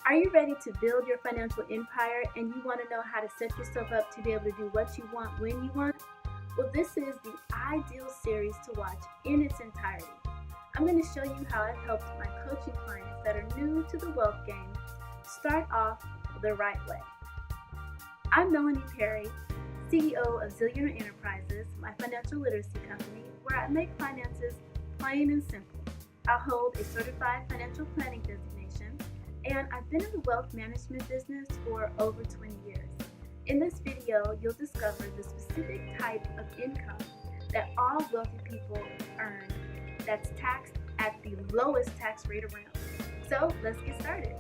Are you ready to build your financial empire and you want to know how to set yourself up to be able to do what you want when you want? Well, this is the ideal series to watch in its entirety. I'm going to show you how I've helped my coaching clients that are new to the wealth game start off the right way. I'm Melanie Perry, CEO of Zillionaire Enterprises, my financial literacy company, where I make finances plain and simple. I hold a certified financial planning designation, and I've been in the wealth management business for over 20 years. In this video, you'll discover the specific type of income that all wealthy people earn that's taxed at the lowest tax rate around. So let's get started.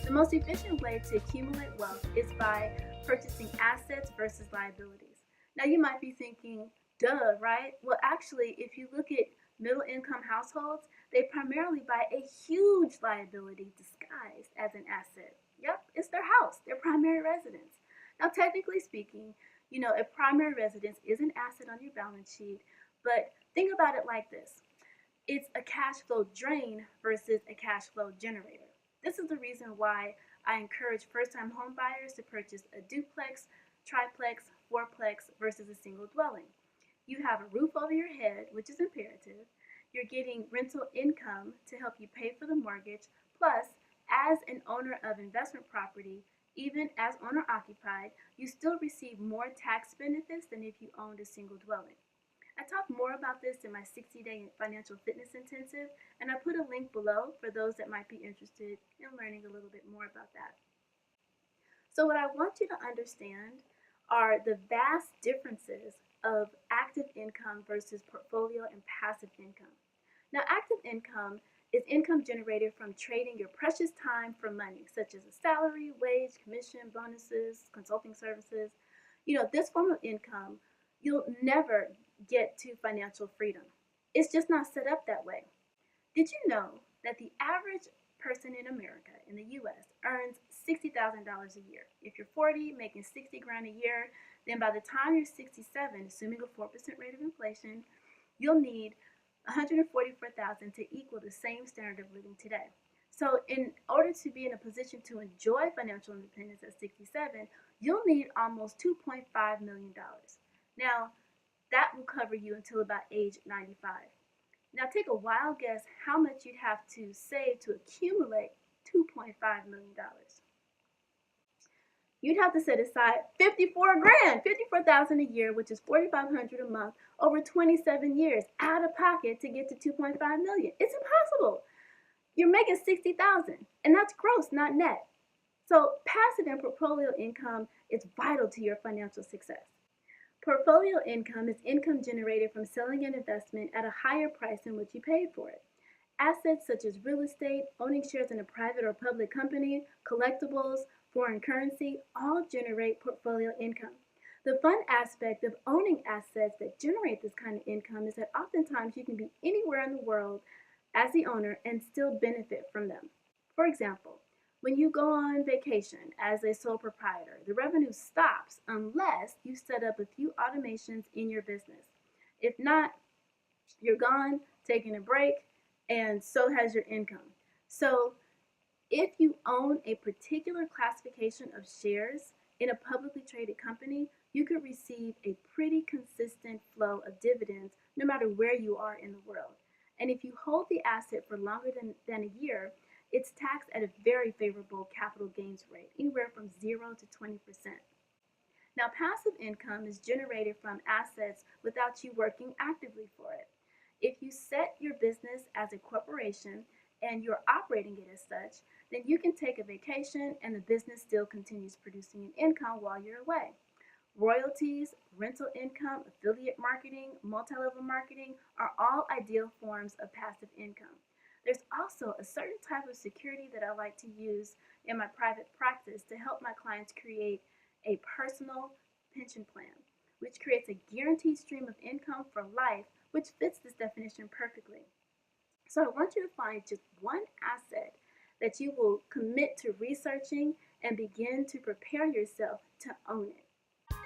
The most efficient way to accumulate wealth is by purchasing assets versus liabilities. Now you might be thinking, duh, right? Well, actually, if you look at middle-income households, they primarily buy a huge liability disguised as an asset. Yep, it's their house, their primary residence. Now, technically speaking, a primary residence is an asset on your balance sheet, but think about it like this. It's a cash flow drain versus a cash flow generator. This is the reason why I encourage first-time home buyers to purchase a duplex, triplex, fourplex versus a single dwelling. You have a roof over your head, which is imperative. You're getting rental income to help you pay for the mortgage. Plus, as an owner of investment property, even as owner-occupied, you still receive more tax benefits than if you owned a single dwelling. I talk more about this in my 60-day financial fitness intensive, and I put a link below for those that might be interested in learning a little bit more about that. So what I want you to understand are the vast differences of active income versus portfolio and passive income. Now, active income is income generated from trading your precious time for money, such as a salary, wage, commission, bonuses, consulting services. This form of income, you'll never get to financial freedom. It's just not set up that way. Did you know that the average person in America, in the U.S., earns $60,000 a year? If you're 40, making $60,000 a year, then by the time you're 67, assuming a 4% rate of inflation, you'll need $144,000 to equal the same standard of living today. So in order to be in a position to enjoy financial independence at 67, you'll need almost $2.5 million. Now, that will cover you until about age 95. Now take a wild guess how much you'd have to save to accumulate $2.5 million. You'd have to set aside $54,000 a year, which is $4,500 a month, over 27 years out of pocket to get to $2.5 million. It's impossible. You're making $60,000, and that's gross, not net. So passive and portfolio income is vital to your financial success. Portfolio income is income generated from selling an investment at a higher price than what you paid for it. Assets such as real estate, owning shares in a private or public company, collectibles, foreign currency, all generate portfolio income. The fun aspect of owning assets that generate this kind of income is that oftentimes you can be anywhere in the world as the owner and still benefit from them. For example, when you go on vacation as a sole proprietor, the revenue stops unless you set up a few automations in your business. If not, you're gone, taking a break, and so has your income. So if you own a particular classification of shares in a publicly traded company, you could receive a pretty consistent flow of dividends no matter where you are in the world. And if you hold the asset for longer than a year, it's taxed at a very favorable capital gains rate, anywhere from 0 to 20%. Now, passive income is generated from assets without you working actively for it. If you set your business as a corporation and you're operating it as such, then you can take a vacation and the business still continues producing an income while you're away. Royalties, rental income, affiliate marketing, multi-level marketing are all ideal forms of passive income. There's also a certain type of security that I like to use in my private practice to help my clients create a personal pension plan, which creates a guaranteed stream of income for life, which fits this definition perfectly. So I want you to find just one asset that you will commit to researching and begin to prepare yourself to own it.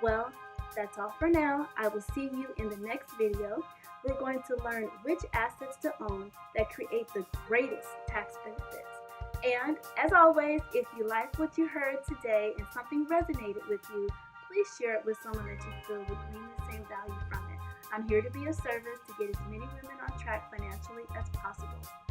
Well, that's all for now. I will see you in the next video. We're going to learn which assets to own that create the greatest tax benefits. And as always, if you like what you heard today and something resonated with you, please share it with someone that you feel would glean the same value from it. I'm here to be of service to get as many women on track financially as possible.